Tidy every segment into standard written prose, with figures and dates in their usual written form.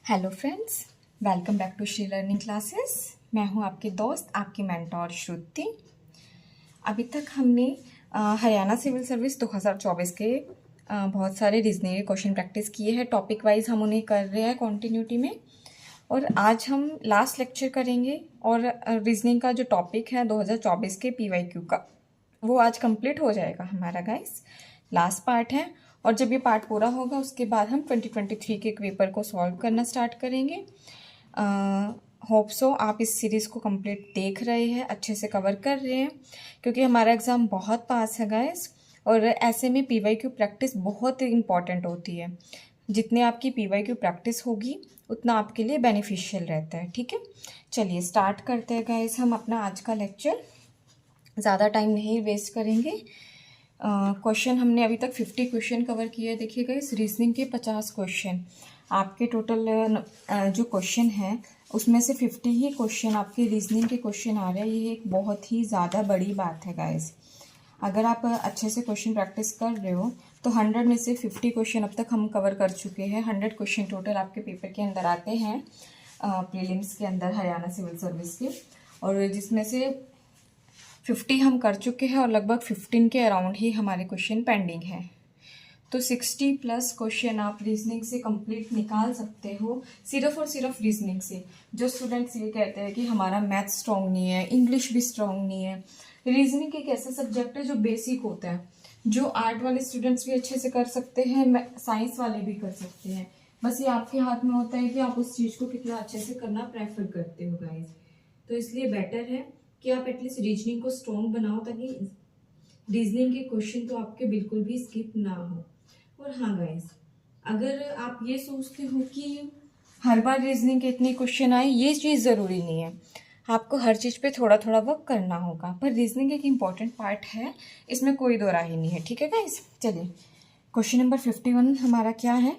Hello friends, welcome back to Shri learning classes. मैं हूं आपकी दोस्त, आपकी मेंटोर श्रुति। अभी तक हमने हरियाणा सिविल सर्विस 2024 के बहुत सारे रीजनिंग के क्वेश्चन प्रैक्टिस किए हैं। टॉपिक वाइज हम उन्हें कर रहे हैं कॉन्टिन्यूटी में, और आज हम लास्ट लेक्चर करेंगे। और रीजनिंग का जो टॉपिक है 2024 के PYQ का, वो आज कंप्लीट हो जाएगा हमारा गाइस। लास्ट पार्ट है, और जब ये पार्ट पूरा होगा उसके बाद हम 2023 के पेपर को सॉल्व करना स्टार्ट करेंगे। होप सो आप इस सीरीज़ को कंप्लीट देख रहे हैं, अच्छे से कवर कर रहे हैं, क्योंकि हमारा एग्ज़ाम बहुत पास है गाइस। और ऐसे में PYQ प्रैक्टिस बहुत इंपॉर्टेंट होती है। जितने आपकी PYQ प्रैक्टिस होगी उतना आपके लिए बेनिफिशियल रहता है। ठीक है, चलिए स्टार्ट करते हैं गाइस हम अपना आज का लेक्चर। ज़्यादा टाइम नहीं वेस्ट करेंगे। क्वेश्चन हमने अभी तक 50 क्वेश्चन कवर किए हैं। देखिएगा, इस रीजनिंग के 50 क्वेश्चन आपके टोटल जो क्वेश्चन है उसमें से 50 ही क्वेश्चन आपके रीजनिंग के क्वेश्चन आ रहे हैं। ये एक बहुत ही ज़्यादा बड़ी बात है गाइस। अगर आप अच्छे से क्वेश्चन प्रैक्टिस कर रहे हो तो 100 में से 50 क्वेश्चन अब तक हम कवर कर चुके हैं। 100 क्वेश्चन टोटल आपके पेपर के अंदर आते हैं प्रीलिम्स के अंदर हरियाणा सिविल सर्विस के, और जिसमें से 50 हम कर चुके हैं और लगभग 15 के अराउंड ही हमारे क्वेश्चन पेंडिंग है। तो 60+ क्वेश्चन आप रीजनिंग से कंप्लीट निकाल सकते हो, सिर्फ और सिर्फ रीजनिंग से। जो स्टूडेंट्स ये कहते हैं कि हमारा मैथ स्ट्रॉन्ग नहीं है, इंग्लिश भी स्ट्रॉन्ग नहीं है, रीजनिंग एक ऐसा सब्जेक्ट है जो बेसिक होता है, जो आर्ट वाले स्टूडेंट्स भी अच्छे से कर सकते हैं, साइंस वाले भी कर सकते हैं। बस ये आपके हाथ में होता है कि आप उस चीज़ को कितना अच्छे से करना प्रेफर करते हो गाइज। तो इसलिए बेटर है कि आप एटलीस्ट रीजनिंग को स्ट्रॉन्ग बनाओ, ताकि रीजनिंग के क्वेश्चन तो आपके बिल्कुल भी स्किप ना हो। और हाँ गाइस, अगर आप ये सोचते हो कि हर बार रीजनिंग के इतने क्वेश्चन आए, ये चीज़ ज़रूरी नहीं है। आपको हर चीज़ पे थोड़ा थोड़ा वर्क करना होगा, पर रीजनिंग एक इम्पॉर्टेंट पार्ट है, इसमें कोई दो राय नहीं है। ठीक है गाइस, चलिए क्वेश्चन नंबर 51 हमारा क्या है।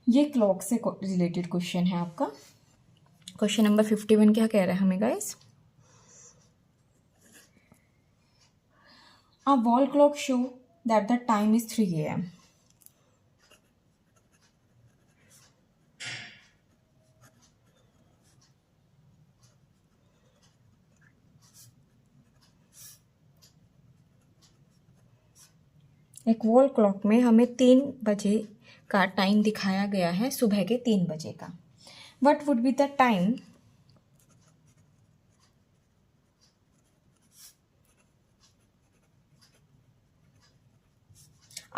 ये क्लॉक से रिलेटेड क्वेश्चन है आपका। क्वेश्चन नंबर 51 क्या कह रहा है हमें guys. A wall clock show that the time is 3 a.m. एक वॉल क्लॉक में हमें 3 बजे का टाइम दिखाया गया है, सुबह के 3 बजे का। What would be the time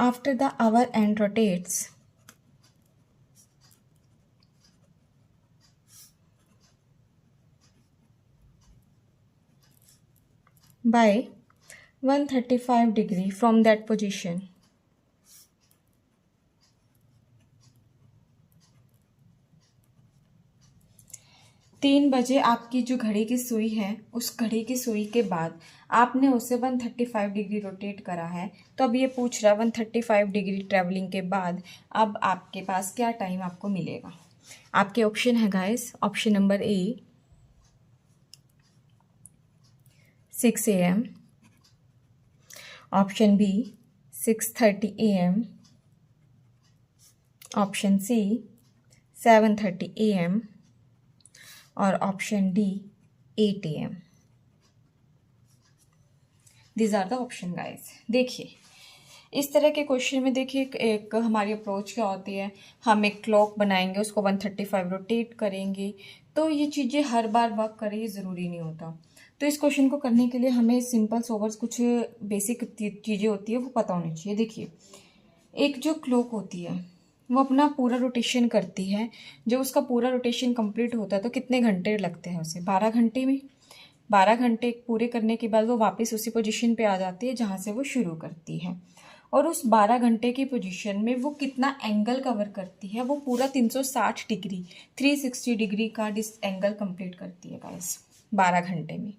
after the hour end rotates by 135 degree from that position? तीन बजे आपकी जो घड़ी की सुई है, उस घड़ी की सुई के बाद आपने उसे 135 डिग्री रोटेट करा है। तो अब ये पूछ रहा है 135 डिग्री ट्रेवलिंग के बाद अब आपके पास क्या टाइम आपको मिलेगा। आपके ऑप्शन है guys. Option number A 6 a.m, option B 6:30 a.m, option C 7:30 a.m, और option D 8 a.m. These are the option guys. देखिए, इस तरह के क्वेश्चन में देखिए एक हमारी अप्रोच क्या होती है। हम एक क्लॉक बनाएंगे, उसको 135 रोटेट करेंगे, तो ये चीज़ें हर बार वर्क करें ये ज़रूरी नहीं होता। तो इस क्वेश्चन को करने के लिए हमें सिंपल सोवर्स कुछ बेसिक चीज़ें होती है वो पता होनी चाहिए। देखिए, एक जो क्लॉक होती है वो अपना पूरा रोटेशन करती है। जब उसका पूरा रोटेशन कंप्लीट होता है तो कितने घंटे लगते हैं उसे? 12 घंटे में। 12 घंटे पूरे करने के बाद वो वापस उसी पोजीशन पे आ जाती है जहाँ से वो शुरू करती है। और उस 12 घंटे की पोजीशन में वो कितना एंगल कवर करती है? वो पूरा 360 डिग्री 360 डिग्री का एंगल कंप्लीट करती है गाइस 12 घंटे में।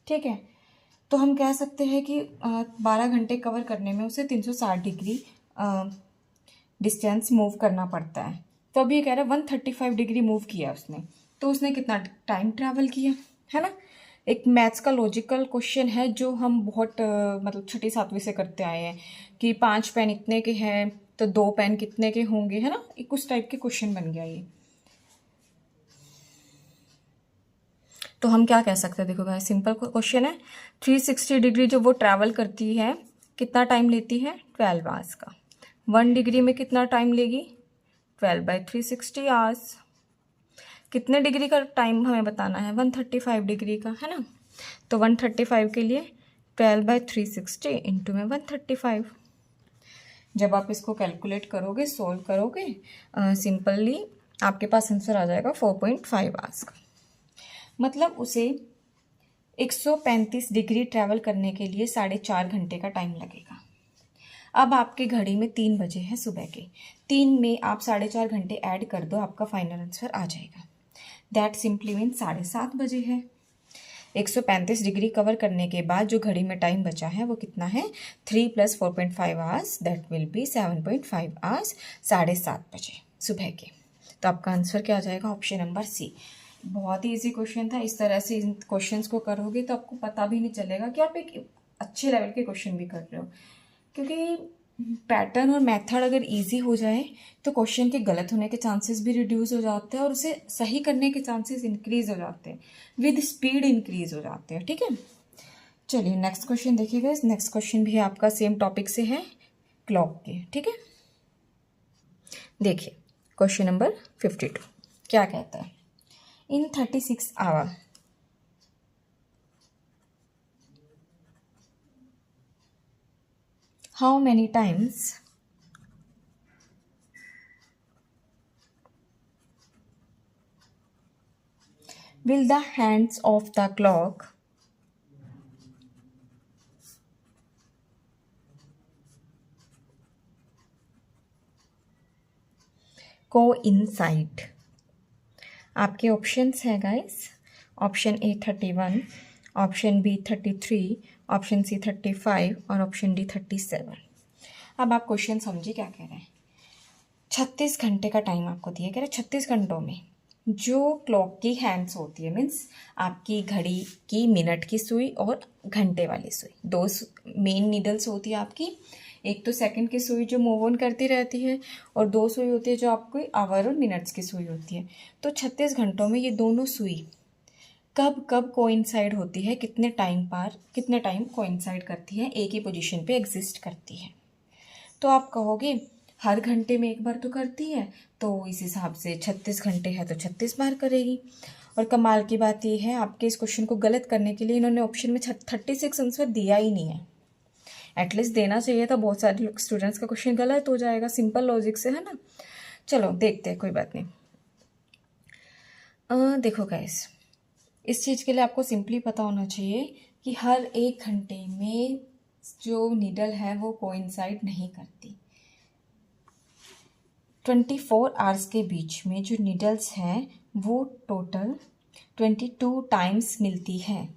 ठीक है, तो हम कह सकते हैं कि 12 घंटे कवर करने में उसे 360 डिग्री डिस्टेंस मूव करना पड़ता है। तो अभी ये कह रहा है 135 डिग्री मूव किया उसने, तो उसने कितना टाइम ट्रैवल किया, है ना। एक मैथ्स का लॉजिकल क्वेश्चन है जो हम बहुत मतलब 6ठी 7वीं से करते आए हैं कि 5 पेन इतने के हैं तो 2 पेन कितने के होंगे, है ना। एक उस टाइप के क्वेश्चन बन गया ये। तो हम क्या कह सकते हैं, देखो गाइस सिंपल क्वेश्चन है, 360 डिग्री जो वो ट्रैवल करती है कितना टाइम लेती है, 12 आवर्स का। 1 डिग्री में कितना टाइम लेगी, 12/360 आवर्स। कितने डिग्री का टाइम हमें बताना है, 135 डिग्री का, है ना। तो 135 के लिए 12/360 इंटू में 135। जब आप इसको कैलकुलेट करोगे, सोल्व करोगे, सिंपली आपके पास आंसर आ जाएगा 4.5 आवर्स का। मतलब उसे 135 डिग्री ट्रैवल करने के लिए 4.5 घंटे का टाइम लगेगा। अब आपके घड़ी में 3 बजे है सुबह के, 3 में आप 4.5 घंटे ऐड कर दो, आपका फाइनल आंसर आ जाएगा। दैट सिंपली मीन 7:30 बजे है। 135 डिग्री कवर करने के बाद जो घड़ी में टाइम बचा है वो कितना है, 3 + 4.5 hours, that will B 7.5 hours, 7:30 बजे सुबह के। तो आपका आंसर क्या आ जाएगा, ऑप्शन नंबर सी। बहुत ही इजी क्वेश्चन था। इस तरह से इन क्वेश्चंस को करोगे तो आपको पता भी नहीं चलेगा कि आप एक अच्छे लेवल के क्वेश्चन भी कर रहे हो, क्योंकि पैटर्न और मेथड अगर इजी हो जाए तो क्वेश्चन के गलत होने के चांसेस भी रिड्यूस हो जाते हैं और उसे सही करने के चांसेस इंक्रीज हो जाते हैं, विद स्पीड इंक्रीज हो जाते हैं। ठीक है, चलिए नेक्स्ट क्वेश्चन देखिएगा। इस नेक्स्ट क्वेश्चन भी आपका सेम टॉपिक से है, क्लॉक के। ठीक है, देखिए क्वेश्चन नंबर 52 क्या कहता है, इन 36 our how many times will the hands of the clock coincide? आपके ऑप्शंस हैं guys, option A 31, option B 33, option C 35 और ऑप्शन डी 37। अब आप क्वेश्चन समझिए क्या कह रहे हैं। 36 घंटे का टाइम आपको दिया, कह रहे 36 घंटों में जो क्लॉक की हैंड्स होती है, मीन्स आपकी घड़ी की मिनट की सुई और घंटे वाली सुई, दो मेन नीडल्स होती है आपकी। एक तो सेकंड की सुई जो मूव ऑन करती रहती है और 2 सुई होती है जो आपको आवर और मिनट्स की सुई होती है। तो 36 घंटों में ये दोनों सुई कब कब कोइंसाइड होती है, कितने टाइम कोइंसाइड करती है, एक ही पोजीशन पे एग्जिस्ट करती है। तो आप कहोगे हर घंटे में एक बार तो करती है, तो इस हिसाब से 36 घंटे है तो 36 बार करेगी। और कमाल की बात यह है, आपके इस क्वेश्चन को गलत करने के लिए इन्होंने ऑप्शन में 36 आंसर दिया ही नहीं है। एटलीस्ट देना चाहिए था, बहुत सारे स्टूडेंट्स का क्वेश्चन गलत हो जाएगा सिंपल लॉजिक से, है ना। चलो देखते हैं, कोई बात नहीं। देखो गाइस, इस चीज़ के लिए आपको सिंपली पता होना चाहिए कि हर 1 घंटे में जो नीडल है वो कोइंसाइड नहीं करती। 24 आवर्स के बीच में जो नीडल्स हैं वो टोटल 22 टाइम्स मिलती है।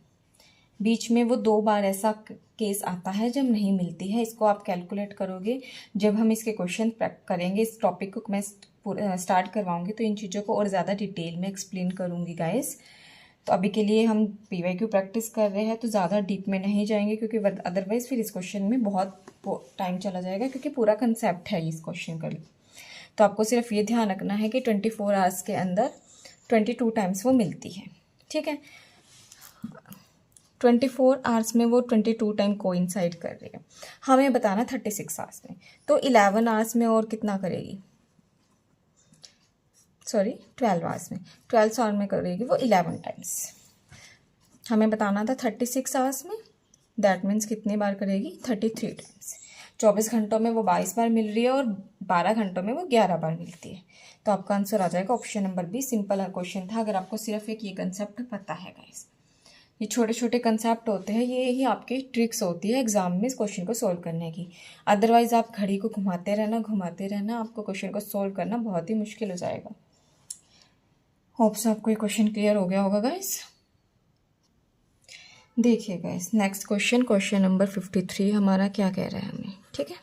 बीच में वो 2 बार ऐसा केस आता है जब नहीं मिलती है। इसको आप कैलकुलेट करोगे, जब हम इसके क्वेश्चन करेंगे, इस टॉपिक को मैं स्टार्ट करवाऊंगी तो इन चीज़ों को और ज़्यादा डिटेल में एक्सप्लेन करूंगी गाइस। तो अभी के लिए हम PYQ प्रैक्टिस कर रहे हैं तो ज़्यादा डीप में नहीं जाएंगे, क्योंकि अदरवाइज़ फिर इस क्वेश्चन में बहुत टाइम चला जाएगा, क्योंकि पूरा कंसेप्ट है इस क्वेश्चन का। तो आपको सिर्फ ये ध्यान रखना है कि 24 आवर्स के अंदर 22 टाइम्स वो मिलती है। ठीक है, 24 आवर्स में वो 22 टाइम कोइंसाइड कर रही है। हमें बताना 36 आवर्स में, तो 11 आवर्स में और कितना करेगी, सॉरी 12 आवर्स में, 12 आवर में करेगी वो 11 टाइम्स। हमें बताना था 36 आवर्स में, दैट मीन्स कितनी बार करेगी, 33 टाइम्स। 24 घंटों में वो 22 बार मिल रही है और 12 घंटों में वो 11 बार मिलती है। तो आपका आंसर आ जाएगा option number B. Simple question था, अगर आपको सिर्फ एक ये कंसेप्ट पता है गाइस। ये छोटे छोटे कंसेप्ट होते हैं, ये ही आपकी ट्रिक्स होती है एग्जाम में इस क्वेश्चन को सोल्व करने की। अदरवाइज आप घड़ी को घुमाते रहना, आपको क्वेश्चन को सोल्व करना बहुत ही मुश्किल हो जाएगा। होप्स आपको ये क्वेश्चन क्लियर हो गया होगा गाइस। देखिए गाइस, नेक्स्ट क्वेश्चन नंबर 53 हमारा क्या कह रहा है हमें। ठीक है,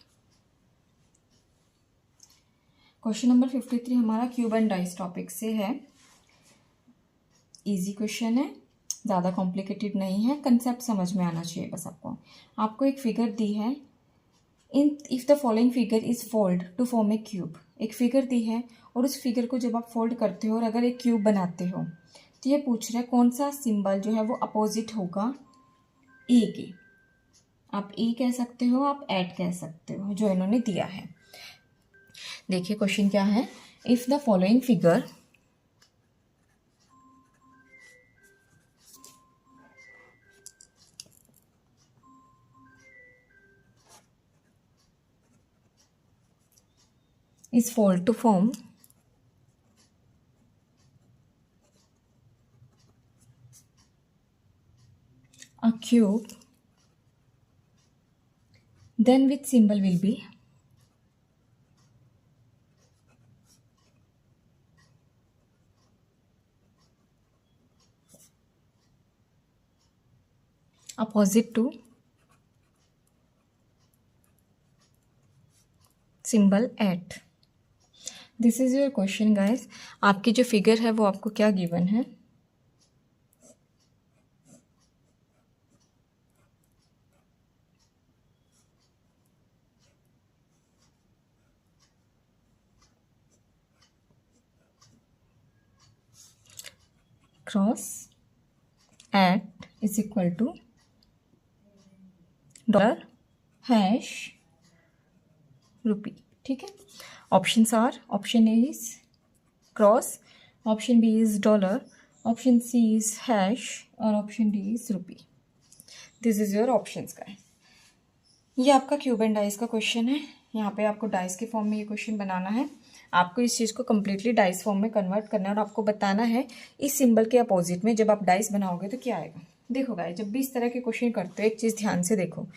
क्वेश्चन नंबर 53 हमारा क्यूब एंड डाइस टॉपिक से है। इजी क्वेश्चन है, ज़्यादा कॉम्प्लिकेटेड नहीं है, कंसेप्ट समझ में आना चाहिए बस आपको। आपको एक फिगर दी है, if the following figure is fold to form a cube. एक फिगर दी है और उस फिगर को जब आप फोल्ड करते हो और अगर एक क्यूब बनाते हो तो ये पूछ रहा है कौन सा सिंबल जो है वो अपोजिट होगा ए के। आप ए कह सकते हो, आप एट कह सकते हो, जो इन्होंने दिया है। देखिए क्वेश्चन क्या है, if the following figure is folded to form a cube, then which symbol will be opposite to symbol at। This is your question guys. आपकी जो फिगर है वो आपको क्या गिवन है, cross at is equal to dollar hash rupee. ठीक है, options are, option A is cross, option B is dollar, option C is hash और option D is rupee. This is your options का। ये आपका cube and dice का question है। यहाँ पे आपको डाइस के फॉर्म में ये क्वेश्चन बनाना है। आपको इस चीज़ को कम्प्लीटली डाइस फॉर्म में कन्वर्ट करना है और आपको बताना है इस सिंबल के अपोजिट में जब आप डाइस बनाओगे तो क्या आएगा। देखो गाइस, जब भी इस तरह के क्वेश्चन करते हो एक चीज़ ध्यान से देखो,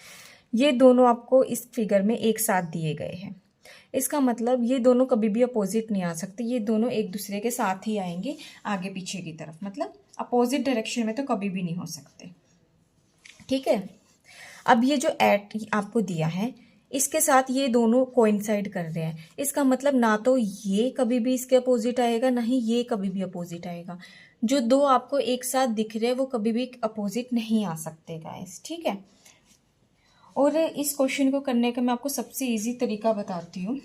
ये दोनों आपको इस फिगर में एक साथ दिए गए हैं। इसका मतलब ये दोनों कभी भी अपोजिट नहीं आ सकते, ये दोनों एक दूसरे के साथ ही आएंगे आगे पीछे की तरफ, मतलब अपोजिट डायरेक्शन में तो कभी भी नहीं हो सकते। ठीक है, अब ये जो एट आपको दिया है इसके साथ ये दोनों कोइंसाइड कर रहे हैं, इसका मतलब ना तो ये कभी भी इसके अपोजिट आएगा ना ही ये कभी भी अपोजिट आएगा। जो दो आपको एक साथ दिख रहे हैं वो कभी भी अपोजिट नहीं आ सकते गाइस। ठीक है, और इस क्वेश्चन को करने का मैं आपको सबसे इजी तरीका बताती हूँ।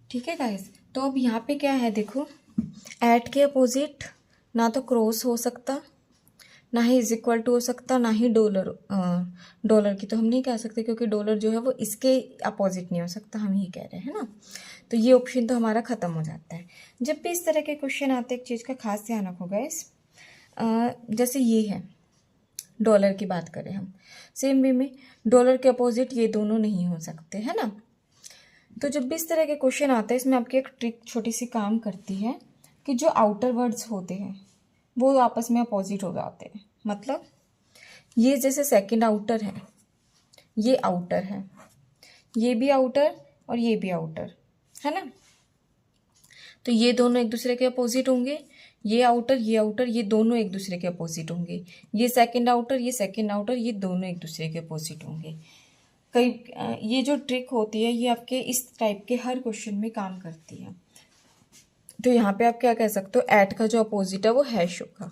ठीक है गाइस, तो अब यहाँ पे क्या है देखो, एट के अपोजिट ना तो क्रॉस हो सकता, ना ही इज इक्वल टू हो सकता, ना ही डॉलर। डॉलर की तो हम नहीं कह सकते क्योंकि डॉलर जो है वो इसके अपोजिट नहीं हो सकता, हम ही कह रहे हैं ना। तो ये ऑप्शन तो हमारा ख़त्म हो जाता है। जब भी इस तरह के क्वेश्चन आते हैं एक चीज़ का खास ध्यान रखो गाइस, जैसे ये है डॉलर की बात करें हम, सेम वे में डॉलर के अपोजिट ये दोनों नहीं हो सकते, है ना। तो जब भी इस तरह के क्वेश्चन आते हैं इसमें आपकी एक ट्रिक छोटी सी काम करती है कि जो आउटर वर्ड्स होते हैं वो आपस में अपोजिट हो जाते हैं। मतलब ये जैसे सेकंड आउटर है, ये आउटर है, ये भी आउटर और ये भी आउटर है ना, तो ये दोनों एक दूसरे के अपोजिट होंगे। ये आउटर ये दोनों एक दूसरे के अपोजिट होंगे। ये सेकंड आउटर ये दोनों एक दूसरे के अपोजिट होंगे। कई ये जो ट्रिक होती है ये आपके इस टाइप के हर क्वेश्चन में काम करती है। तो यहाँ पे आप क्या कह सकते हो, एट का जो अपोजिट है वो हैश होगा,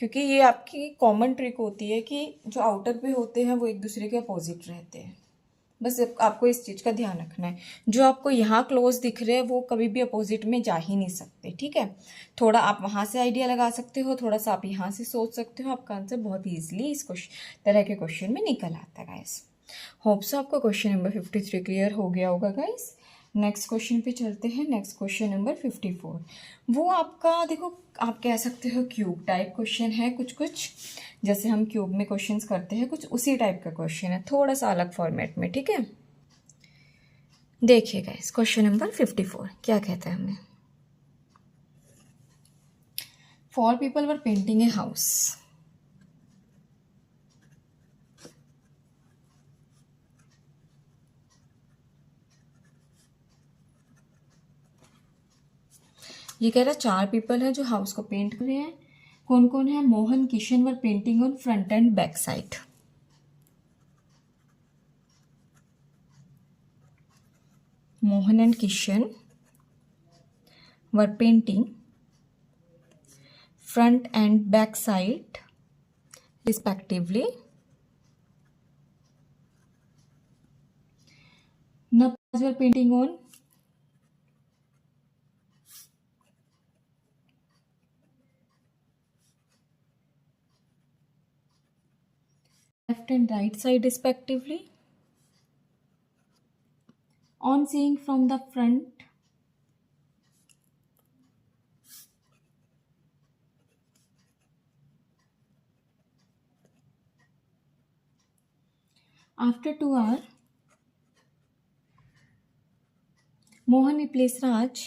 क्योंकि ये आपकी कॉमन ट्रिक होती है कि जो आउटर पे होते हैं वो एक दूसरे के अपोजिट रहते हैं। बस आपको इस चीज़ का ध्यान रखना है, जो आपको यहाँ क्लोज दिख रहे हैं वो कभी भी अपोजिट में जा ही नहीं सकते। ठीक है, थोड़ा आप वहाँ से आइडिया लगा सकते हो, थोड़ा सा आप यहाँ से सोच सकते हो, आपका आंसर बहुत ईजिली इस तरह के क्वेश्चन में निकल आता है गाइस। होप सो आपको क्वेश्चन नंबर 53 क्लियर हो गया होगा गाइस। नेक्स्ट क्वेश्चन पे चलते हैं। नेक्स्ट क्वेश्चन नंबर 54, वो आपका देखो आप कह सकते हो क्यूब टाइप क्वेश्चन है, कुछ कुछ जैसे हम क्यूब में क्वेश्चंस करते हैं कुछ उसी टाइप का क्वेश्चन है, थोड़ा सा अलग फॉर्मेट में। ठीक है, देखिएगा इस क्वेश्चन नंबर 54 क्या कहता है हमें। 4 people were painting a house. ये कह रहा है 4 पीपल है जो हाउस को पेंट कर रहे हैं। कौन कौन है, Mohan Kishan were painting on front and back side. Mohan and Kishan were painting front and back side respectively. Now were painting on left and right side respectively. On seeing from the front, after 2 hours, Mohan replaced Raj.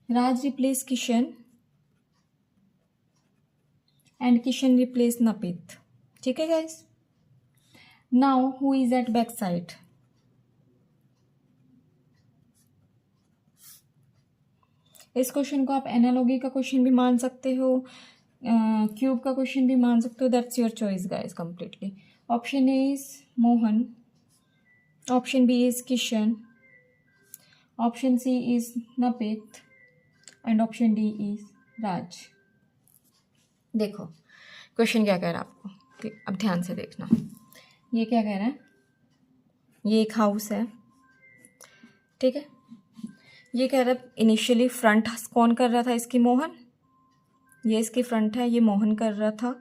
Raj replaced Kishan and Kishan replaced Napit. ठीक है guys? Now who is at back side? इस question को आप analogy का question भी मान सकते हो, क्यूब का क्वेश्चन भी मान सकते हो. That's your choice guys completely. Option A is Mohan, option B is Kishan, option C is Napit and option D is Raj. देखो क्वेश्चन क्या कह रहा है आपको, अब ध्यान से देखना. ये क्या कह रहा है, ये एक हाउस है, ठीक है. ये कह रहा है इनिशियली फ्रंट कौन कर रहा था इसकी, मोहन. ये इसकी फ्रंट है, ये मोहन कर रहा था.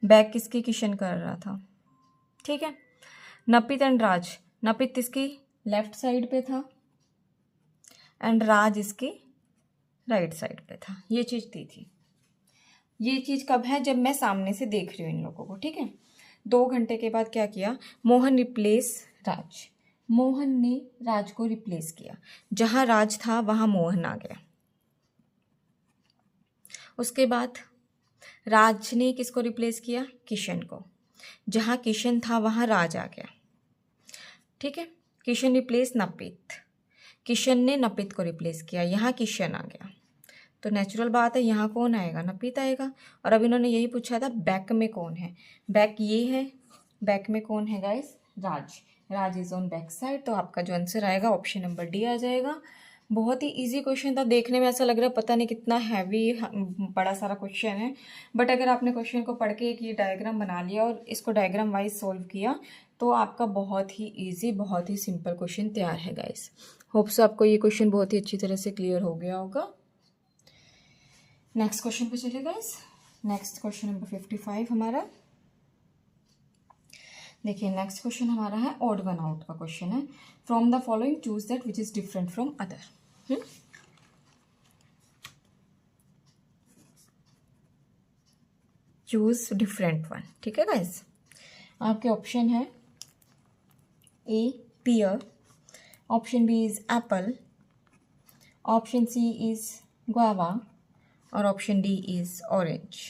बैक किसकी, किशन कर रहा था, ठीक है. नपित एंड राज, नपित इसकी लेफ्ट साइड पे था एंड राज इसकी राइट साइड पे था. ये चीज़ दी थी. ये चीज़ कब है, जब मैं सामने से देख रही हूँ इन लोगों को, ठीक है. 2 घंटे के बाद क्या किया, मोहन रिप्लेस राज. मोहन ने राज को रिप्लेस किया. जहाँ राज था वहाँ मोहन आ गया. उसके बाद राज ने किसको रिप्लेस किया, किशन को. जहाँ किशन था वहाँ राज आ गया, ठीक है. किशन रिप्लेस नपित, किशन ने नपित को रिप्लेस किया. यहाँ किशन आ गया. तो नेचुरल बात है यहाँ कौन आएगा, नपित आएगा. और अब इन्होंने यही पूछा था बैक में कौन है. बैक ये है, बैक में कौन है guys, Raj. Raj is on back side. तो आपका जो आंसर आएगा ऑप्शन नंबर डी आ जाएगा. बहुत ही इजी क्वेश्चन था. देखने में ऐसा लग रहा है पता नहीं कितना हैवी बड़ा सारा क्वेश्चन है, बट अगर आपने क्वेश्चन को पढ़ के एक ये डायग्राम बना लिया और इसको डायग्राम वाइज सोल्व किया तो आपका बहुत ही इजी, बहुत ही सिंपल क्वेश्चन तैयार है गाइस. होप सो आपको ये क्वेश्चन बहुत ही अच्छी तरह से क्लियर हो गया होगा. नेक्स्ट क्वेश्चन पे चलिए गाइस. नेक्स्ट क्वेश्चन नंबर 55 हमारा. देखिए नेक्स्ट क्वेश्चन हमारा है ऑड वन आउट का क्वेश्चन है. From the following choose that which is different from other. Choose different one, ठीक है गाइस. आपके ऑप्शन है a pear, option B is apple, option C is guava और option D is orange.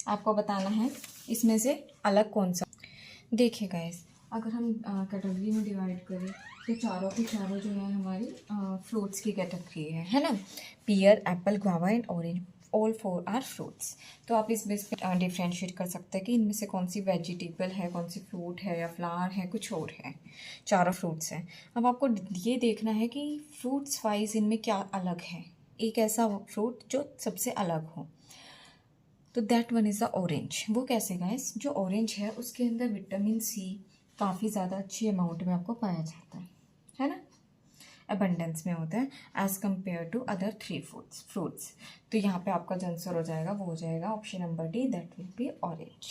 आपको बताना है इसमें से अलग कौन सा. देखिए गाइस, अगर हम कैटेगरी में डिवाइड करें तो चारों की चारों जो है हमारी फ्रूट्स की कैटेगरी है ना. Pear, apple, guava and orange, all 4 are fruits. तो आप इस बेस पे डिफ्रेंशिएट कर सकते हैं कि इनमें से कौन सी वेजिटेबल है, कौन सी फ्रूट है या फ्लावर है, कुछ और है. चारों फ्रूट्स हैं. अब आपको ये देखना है कि फ्रूट्स वाइज इनमें क्या अलग है, एक ऐसा फ्रूट जो सबसे अलग हो. तो that one is the orange. वो कैसे गाइस, जो ऑरेंज है उसके अंदर विटामिन सी काफ़ी ज़्यादा अच्छी अमाउंट में आपको पाया जाता है ना. अबंडेंस में होता है as compare to other 3 fruits. तो यहाँ पे आपका जो आंसर हो जाएगा वो हो जाएगा option number D, that will be orange.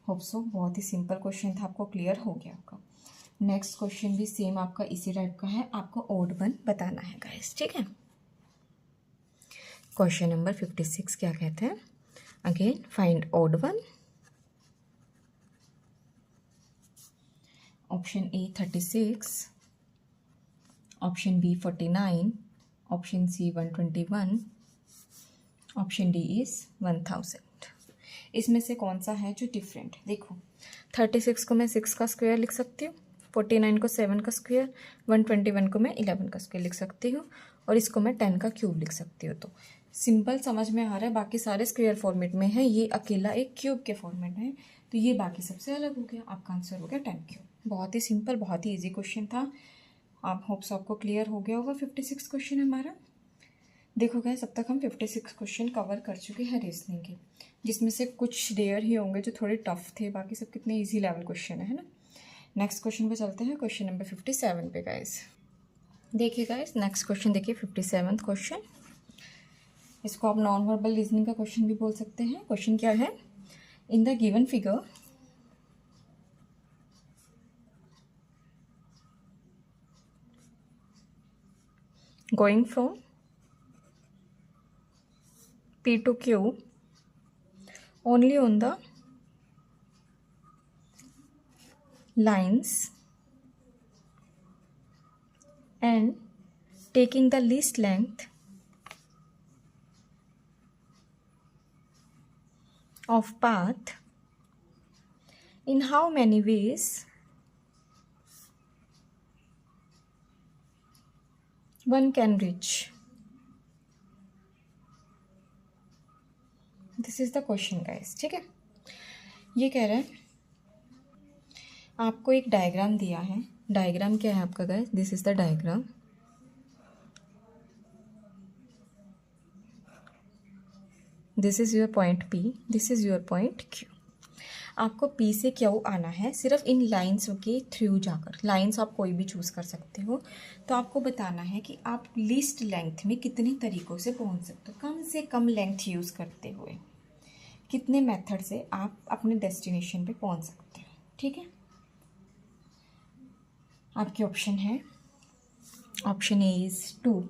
Hope so बहुत ही सिंपल क्वेश्चन था, आपको क्लियर हो गया होगा. नेक्स्ट क्वेश्चन भी सेम आपका इसी टाइप का है. आपको ऑड वन बताना है गाइस, ठीक है. क्वेश्चन नंबर 56 क्या कहते हैं, again find odd one. Option A 36, option B 49, option C 121, option D is 1000. इसमें से कौन सा है जो डिफरेंट. देखो 36 को मैं 6 का स्क्वायर लिख सकती हूँ, 49 को 7 का स्क्वायर, 121 को मैं 11 का स्क्वायर लिख सकती हूँ और इसको मैं 10 का क्यूब लिख सकती हूँ. तो सिंपल समझ में आ रहा है. बाकी सारे स्क्वायर फॉर्मेट में है, ये अकेला एक क्यूब के फॉर्मेट में है. तो ये बाकी सबसे अलग हो गया. आपका आंसर हो गया 10 क्यूब. बहुत ही सिंपल, बहुत ही इजी क्वेश्चन था. आप होप्स आपको क्लियर हो गया होगा. 56 क्वेश्चन हमारा. देखो गाइस, अब तक हम 56 क्वेश्चन कवर कर चुके हैं रीजनिंग के, जिसमें से कुछ रेयर ही होंगे जो थोड़े टफ थे, बाकी सब कितने इजी लेवल क्वेश्चन है ना. नेक्स्ट क्वेश्चन पे चलते हैं, क्वेश्चन नंबर 57 पे गाइस. देखिए गाइस नेक्स्ट क्वेश्चन देखिए 57th क्वेश्चन. इसको आप नॉन वर्बल रीजनिंग का क्वेश्चन भी बोल सकते हैं। क्वेश्चन क्या है? In the given figure going from P to Q only on the lines and taking the least length of path, in how many ways one can reach? This is the question guys. ठीक है, ये कह रहा है आपको एक diagram दिया है। डायग्राम क्या है आपका guys? This is the diagram. This is your point P, this is your point Q। आपको P से Q आना है सिर्फ इन लाइंस के थ्रू जाकर। लाइंस आप कोई भी चूज़ कर सकते हो। तो आपको बताना है कि आप लीस्ट लेंथ में कितने तरीक़ों से पहुंच सकते हो, कम से कम लेंथ यूज़ करते हुए कितने मेथड से आप अपने डेस्टिनेशन पे पहुंच सकते हो। ठीक है, आपके ऑप्शन है, option A is 2,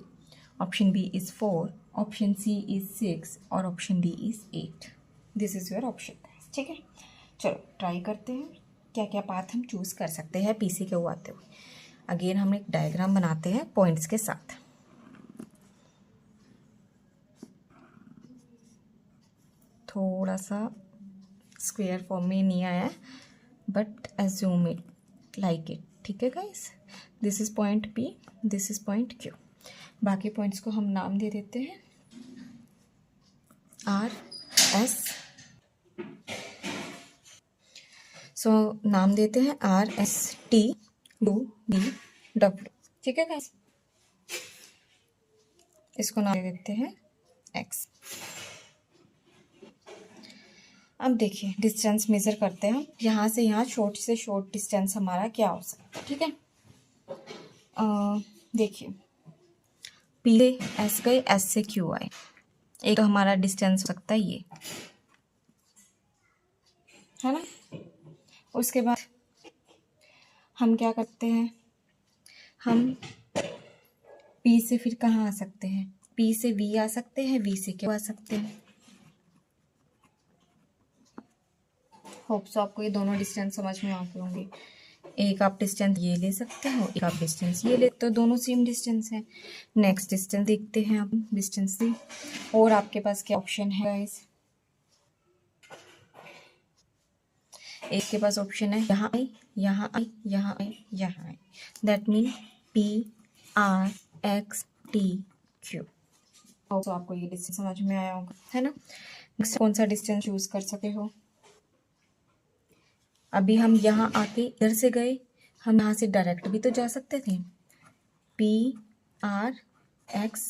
option B is 4, option C is 6 और option D is 8। This is your option. ठीक है, चलो ट्राई करते हैं क्या क्या पाथ हम चूज़ कर सकते हैं पी से क्यू आते हुए। अगेन हम एक डायग्राम बनाते हैं पॉइंट्स के साथ। थोड़ा सा स्क्वायर फॉर्म में नहीं आया है, but assume it like it. ठीक है guys, this is point P, this is point Q। बाकी पॉइंट्स को हम नाम दे देते हैं R, S। सो नाम देते हैं R, S, T, U, D, W। ठीक है गाइस, इसको नाम दे देते हैं X। अब देखिए डिस्टेंस मेज़र करते हैं हम। यहाँ से यहाँ शॉर्ट से शॉर्ट डिस्टेंस हमारा क्या हो सकता है। ठीक है, देखिए P से S गए, S से Q आए। एक तो हमारा डिस्टेंस हो सकता है ये, है ना। उसके बाद हम क्या करते हैं, हम P से फिर कहाँ आ सकते हैं? P से V आ सकते हैं, V से Q आ सकते हैं। होप सो आपको ये दोनों डिस्टेंस समझ में आते होंगे। एक आप डिस्टेंस ये ले सकते हो, एक आप डिस्टेंस ये ले, तो दोनों सेम डिस्टेंस है। नेक्स्ट डिस्टेंस देखते हैं आप, डिस्टेंस सी। और आपके पास क्या ऑप्शन है गाइस? एक के पास ऑप्शन है यहाँ आई, यहाँ आई, यहाँ आई, यहाँ आई। That mean P, R, X, T, Q। तो आपको ये डिस्टेंस समझ में आया होगा, है ना। नेक्स्ट कौन सा डिस्टेंस चूज कर सकते हो? अभी हम यहाँ आके इधर से गए, हम यहाँ से डायरेक्ट भी तो जा सकते थे। P, R, X,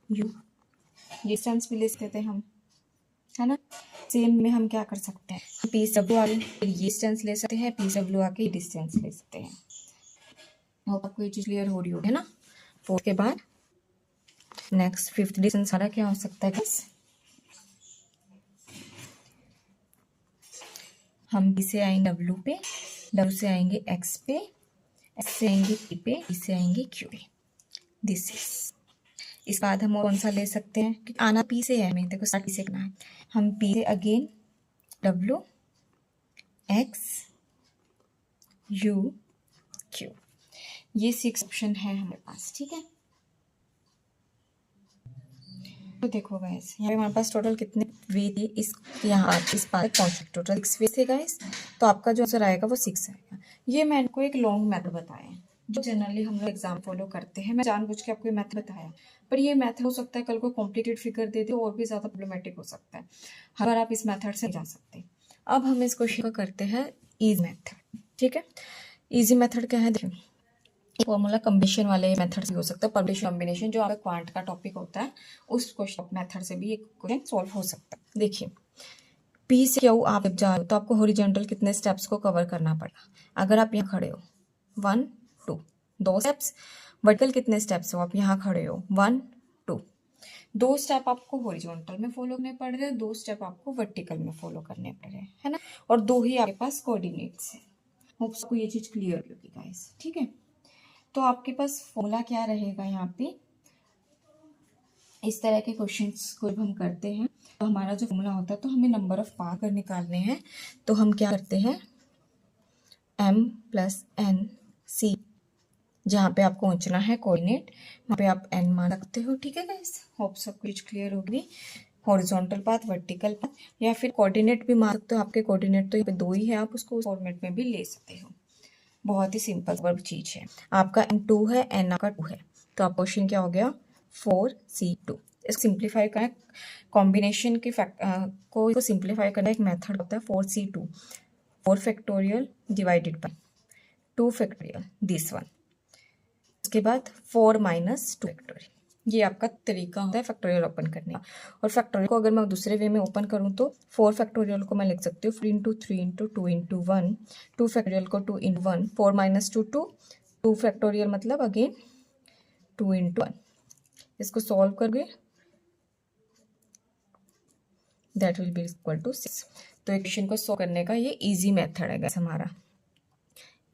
U, ये डिस्टेंस भी ले सकते थे हम, है ना। सेम में हम क्या कर सकते हैं, P से W आगे ये डिस्टेंस ले सकते हैं, P से W आके ये डिस्टेंस ले सकते हैं। और आपको ये चीज़ क्लियर हो रही होगी, है ना। 4 के बाद नेक्स्ट 5th डिस्टेंस सारा क्या हो सकता है बस, हम P से आएंगे W पे, W से आएंगे X पे, S से आएंगे P पे, E से आएंगे Q पे। This is. इस बाद हम कौन सा ले सकते हैं, क्योंकि आना P से है, हमें देखो स्टार्ट P से करना है। हम P से again W, X, U, Q, ये 6 ऑप्शन है हमारे पास। ठीक है, तो देखो गाइस यहाँ पे हमारे पास टोटल कितने वे थे, इस यहाँ इस बार पहुँचे टोटल 6 वे थे गाइस। तो आपका जो आंसर आएगा वो 6 आएगा। ये मैंने को एक लॉन्ग मेथड बताया है जो जनरली हम लोग एग्जाम फॉलो करते हैं। मैं जानबूझ के आपको ये मेथड बताया, पर ये मेथड हो सकता है कल को कॉम्प्लिकेटेड फिगर दे दे और भी ज़्यादा प्रॉब्लमेटिक हो सकता है। हर बार आप इस मेथड से जा सकते हैं। अब हम इस क्वेश्चन को करते हैं ईजी मेथड। ठीक है, ईजी मेथड क्या है, देखिए फॉर्मूला कम्बिनेशन वाले मेथड से हो सकता है। परमुटेशन कम्बिनेशन जो आपका क्वांट का टॉपिक होता है, उस क्वेश्चन मेथड से भी एक क्वेश्चन सॉल्व हो सकता है। देखिए P से Q आप जब जा रहे हो तो आपको हॉरिजॉन्टल कितने स्टेप्स को कवर करना पड़ेगा। अगर आप यहाँ खड़े हो 1 2 2 स्टेप्स, वर्टिकल कितने स्टेप्स हो, आप यहाँ खड़े हो 1 2, 2 स्टेप आपको हॉरिजॉन्टल में फॉलो करने पड़ रहे हैं, 2 स्टेप आपको वर्टिकल में फॉलो करने पड़ रहे हैं, है ना। और 2 ही आपके पास कोऑर्डिनेट्स है। होप आपको ये चीज़ क्लियर होगी गाइस, ठीक है। तो आपके पास फॉर्मूला क्या रहेगा यहाँ पे, इस तरह के क्वेश्चंस को जब हम करते हैं तो हमारा जो फॉर्मूला होता है, तो हमें नंबर ऑफ पार्ट निकालने हैं, तो हम क्या करते हैं m+n/c, जहाँ पे आपको पहुँचना है कोऑर्डिनेट, वहाँ पे आप n मान सकते हो, ठीक है गाइस। होप सब कुछ क्लियर होगी। हॉरिजॉन्टल पाथ, वर्टिकल पाथ, या फिर कोऑर्डिनेट भी मान सकते हो। आपके कोऑर्डिनेट तो यहाँ पे 2 ही है, आप उसको फॉर्मेट में भी ले सकते हो। बहुत ही सिंपल वर्ब चीज है। आपका n2 है, n आपका 2 है, तो आप क्वेश्चन क्या हो गया 4c2। इसको सिंप्लीफाई करना, कॉम्बिनेशन के को सिंप्लीफाई करना एक मेथड होता है 4c2, 4 factorial divided by 2 factorial, this one. उसके बाद 4 - 2 फैक्टोरियल, ये आपका तरीका होता है फैक्टोरियल ओपन करने का। और फैक्टोरियल को अगर मैं दूसरे वे में ओपन करूँ तो 4 फैक्टोरियल को मैं लिख सकती हूँ 3 × 3 × 2 × 1, 2 फैक्टोरियल को 2 × 1, 4 - 2 2, 2 फैक्टोरियल मतलब अगेन 2 × 1। इसको सॉल्व करके that will be equal to 6। तो इक्वेशन को सॉल्व करने का ये इजी मेथड है गाइस हमारा,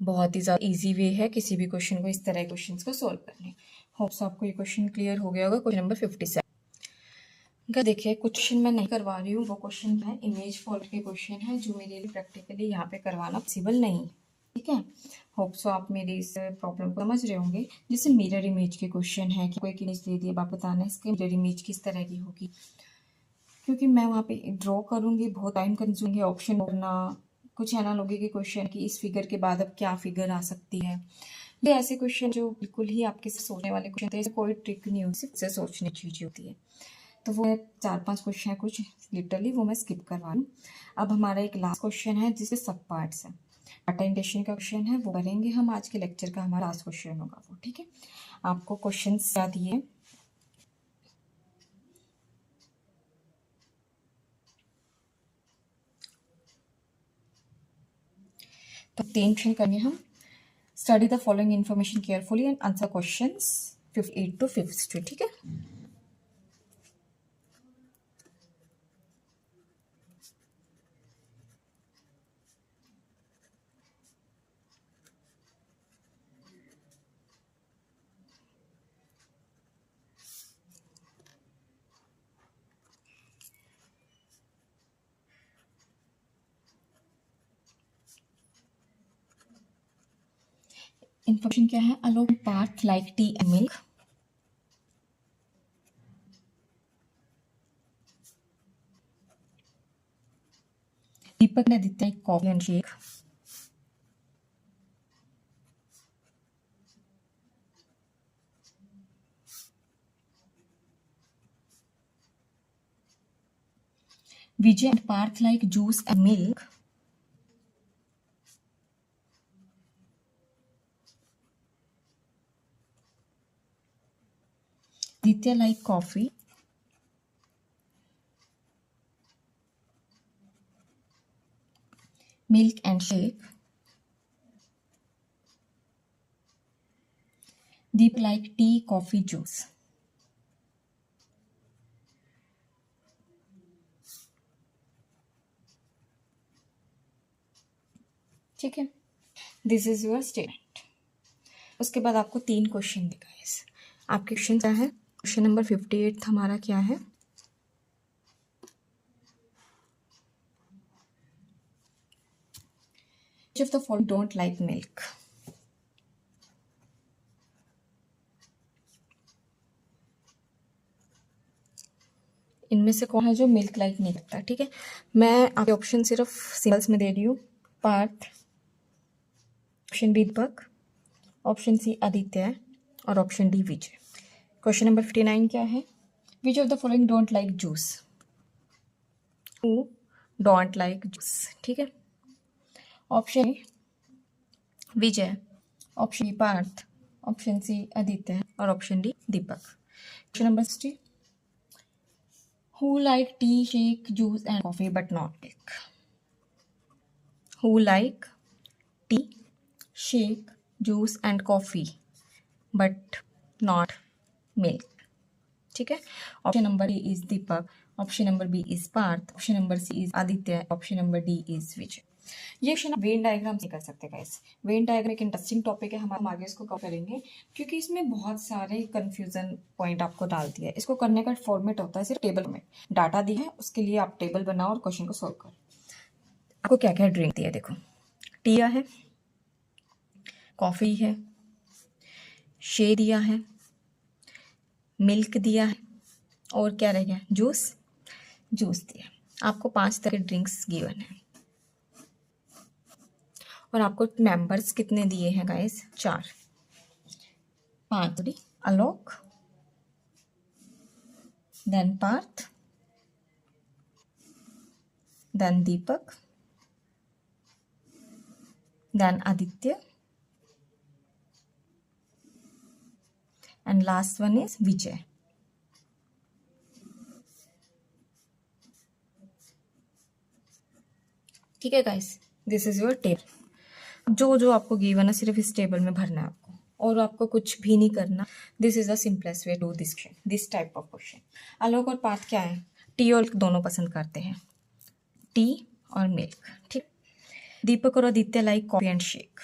बहुत ही ज़्यादा इजी वे है किसी भी क्वेश्चन को इस तरह क्वेश्चन को सॉल्व करने। होप्स आपको ये क्वेश्चन क्लियर हो गया होगा। क्वेश्चन नंबर 57, देखिए क्वेश्चन मैं नहीं करवा रही हूँ, वो क्वेश्चन है इमेज फॉल्ट के क्वेश्चन है, जो मेरे लिए प्रैक्टिकली यहाँ पे करवाना पॉसिबल नहीं, ठीक है। होप सो आप मेरी इस प्रॉब्लम को समझ रहे होंगे। जैसे मिरर इमेज के क्वेश्चन है कि कोई एक इमेज दे दिए, आप बताना इसके मिरर इमेज किस तरह की होगी, क्योंकि मैं वहाँ पे ड्रॉ करूँगी, बहुत टाइम कंज्यूमिंग है ऑप्शन करना, कुछ एनालॉजी के क्वेश्चन की इस फिगर के बाद अब क्या फिगर आ सकती है। ये ऐसे क्वेश्चन जो बिल्कुल ही आपके सोचने वाले क्वेश्चन थे, कोई ट्रिक नहीं होती, सिर्फ से सोचने की चीज़ होती है। तो वो 4-5 क्वेश्चन है कुछ लिटरली, वो मैं स्किप करवा लूँ। अब हमारा एक लास्ट क्वेश्चन है जिसके सब पार्ट्स हैं, डाटा इंटेशन का क्वेश्चन है, वो करेंगे हम आज के लेक्चर का, हमारा लास्ट क्वेश्चन होगा वो, ठीक है। आपको क्वेश्चन क्या दिए, तो 3 क्वेश्चन करेंगे हम। Study the following information carefully and answer questions 58 to 50, ठीक है। इन्फॉर्मेशन क्या है, Alok Parth like tea and milk, Deepak ने दिया coffee and shake, Vijay and Parth like juice and milk, Aditya like coffee, milk and shake, Deep like tea, coffee, juice. ठीक है, this is your statement. उसके बाद आपको 3 क्वेश्चन दिखा है। आपके क्वेश्चन क्या है, क्वेश्चन नंबर 58 हमारा क्या है, Which of the following don't like milk? इनमें से कौन है जो मिल्क लाइक नहीं करता, ठीक है। मैं आपके ऑप्शन सिर्फ सिंगल्स में दे रही हूँ, Parth, option B Deepak, option C Aditya और option D Vijay. Question number 59 क्या है, which of the following don't like juice, who don't like juice, ठीक है। Option A Vijay, option B Parth, option C Aditya और option D Deepak. Question number 60, who like tea, shake, juice and coffee but not milk? Who like tea, shake, juice and coffee but not milk? ठीक है। Option number A is Deepak, option number B is Parth, option number C is Aditya, option number D is Vijay. ये question Venn diagram से कर सकते हैं guys. Venn diagram एक interesting topic है, हम आगे इसको कवर करेंगे क्योंकि इसमें बहुत सारे कंफ्यूजन पॉइंट आपको डाल दिया है। इसको करने का फॉर्मेट होता है सिर्फ टेबल में, डाटा दी है उसके लिए आप टेबल बनाओ और क्वेश्चन को सोल्व करो। आपको क्या क्या ड्रिंक दिया है, देखो टी है, कॉफ़ी है, शे दिया है, मिल्क दिया है और क्या रह गया, जूस दिया। आपको 5 तरह के ड्रिंक्स गिवन है और आपको मेंबर्स कितने दिए हैं guys, 4, 5 Alok, then Parth, then Deepak, then Aditya and last one is Vijay. ठीक है guys, this is your table. जो आपको गिवन है सिर्फ इस टेबल में भरना है आपको और आपको कुछ भी नहीं करना। This is the simplest way to this question, this type of question. Alok और पार्थ क्या है, टी और दोनों पसंद करते हैं, टी और मिल्क। ठीक। दीपक और Aditya like coffee and shake,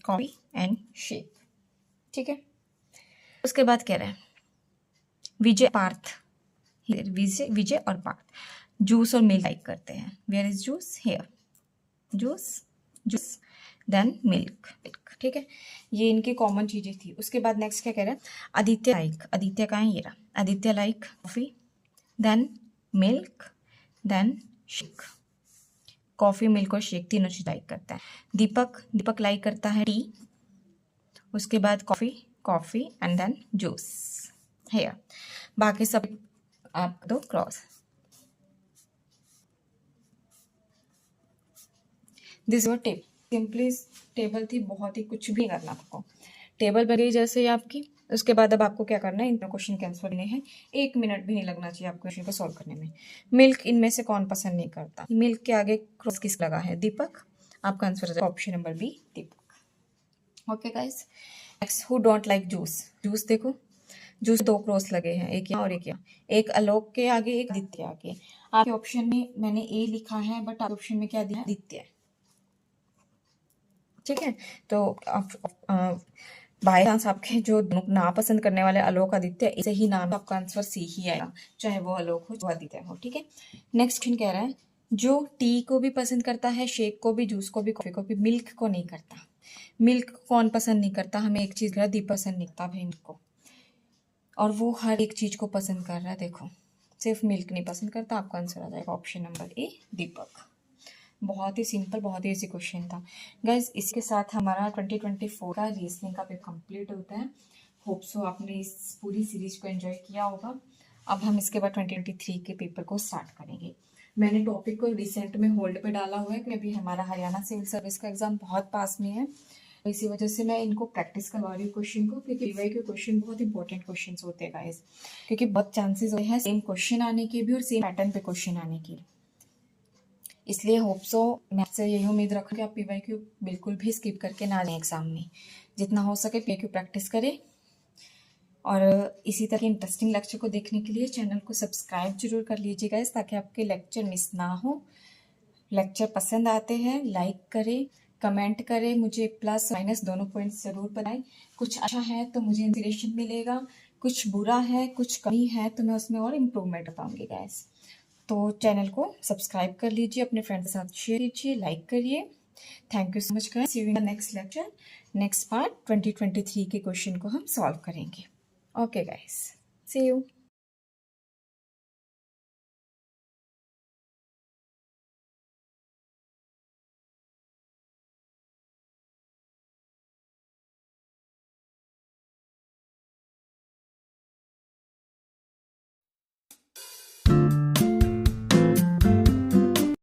coffee and shake. ठीक है। उसके बाद कह रहे हैं विजय पार्थ, विजय और पार्थ जूस और मिल्क लाइक करते हैं। Where is juice, here, juice then milk. ठीक है, ये इनकी कॉमन चीजें थी। उसके बाद नेक्स्ट क्या कह रहे हैं, आदित्य लाइक, आदित्य का है ये रहा, Aditya like coffee then milk then shake. Coffee milk और शेक तीनों चीज लाइक करता है। दीपक लाइक करता है टी, उसके बाद coffee and then juice, here. बाकी सब आप दो cross. This your table, simply table थी, बहुत ही कुछ भी करना आपको। टेबल बन गई जैसे ही आपकी। उसके बाद अब आपको क्या करना है, इन क्वेश्चन के आंसर करने हैं। 1 मिनट भी नहीं लगना चाहिए आपको क्वेश्चन को सॉल्व करने में। मिल्क इनमें से कौन पसंद नहीं करता, मिल्क के आगे क्रॉस किस लगा है, दीपक। आपका आंसर है option number B, Deepak. Okay guys, next who don't like juice देखो, जूस 2 क्रॉस लगे हैं, एक यहाँ और एक यहाँ, एक आलोक के आगे एक आदित्य आगे। आपके ऑप्शन में मैंने ए लिखा है बट आपके ऑप्शन में क्या दिया है, आदित्य। ठीक है, तो बाय चांस आपके जो ना पसंद करने वाले आलोक आदित्य, इसे ही नाम, आपका आंसर सी ही आएगा, चाहे वो आलोक हो जो आदित्य हो। ठीक है। नेक्स्ट क्वेश्चन कह रहा है जो टी को भी पसंद करता है, शेक को भी, जूस को भी, कॉफी को भी, मिल्क को नहीं करता। मिल्क कौन पसंद नहीं करता, हमें एक चीज दीप पसंद नहीं करता भाई मिल्क को, और वो हर एक चीज को पसंद कर रहा है। देखो सिर्फ मिल्क नहीं पसंद करता। आपका आंसर आ जाएगा ऑप्शन नंबर ए, दीपक। बहुत ही सिंपल, बहुत ही इजी क्वेश्चन था गाइज। इसके साथ हमारा 2024 का रीजनिंग का पेपर कंप्लीट होता है। होप सो आपने इस पूरी सीरीज को एंजॉय किया होगा। अब हम इसके बाद 2023 के पेपर को स्टार्ट करेंगे। मैंने टॉपिक को रिसेंट में होल्ड पे डाला हुआ है क्योंकि अभी हमारा हरियाणा सिविल सर्विस का एग्जाम बहुत पास में है, इसी वजह से मैं इनको प्रैक्टिस करवा रही हूँ क्वेश्चन को, क्योंकि पीवाई के क्वेश्चन बहुत इंपॉर्टेंट क्वेश्चन होते हैं गाइज, क्योंकि बहुत चांसेस हैं सेम क्वेश्चन आने के भी और सेम पैटर्न पे क्वेश्चन आने के। इसलिए होप सो मैं आपसे यही उम्मीद रखूँ कि आप पीवाई क्यू बिल्कुल भी स्किप करके ना लें एग्जाम में। जितना हो सके पीवाई क्यू प्रैक्टिस करें। और इसी तरह के इंटरेस्टिंग लेक्चर को देखने के लिए चैनल को सब्सक्राइब जरूर कर लीजिएगा ताकि आपके लेक्चर मिस ना हो। लेक्चर पसंद आते हैं लाइक करें, कमेंट करें, मुझे प्लस माइनस दोनों पॉइंट्स जरूर बताएं। कुछ अच्छा है तो मुझे इंस्पिरेशन मिलेगा, कुछ बुरा है, कुछ कमी है तो मैं उसमें और इम्प्रूवमेंट बताऊंगी गाइस। तो चैनल को सब्सक्राइब कर लीजिए, अपने फ्रेंड के साथ शेयर कीजिए, लाइक करिए। Thank you so much guys. See you in the next lecture. Next part 2023 के क्वेश्चन को हम सॉल्व करेंगे। Okay guys, see you.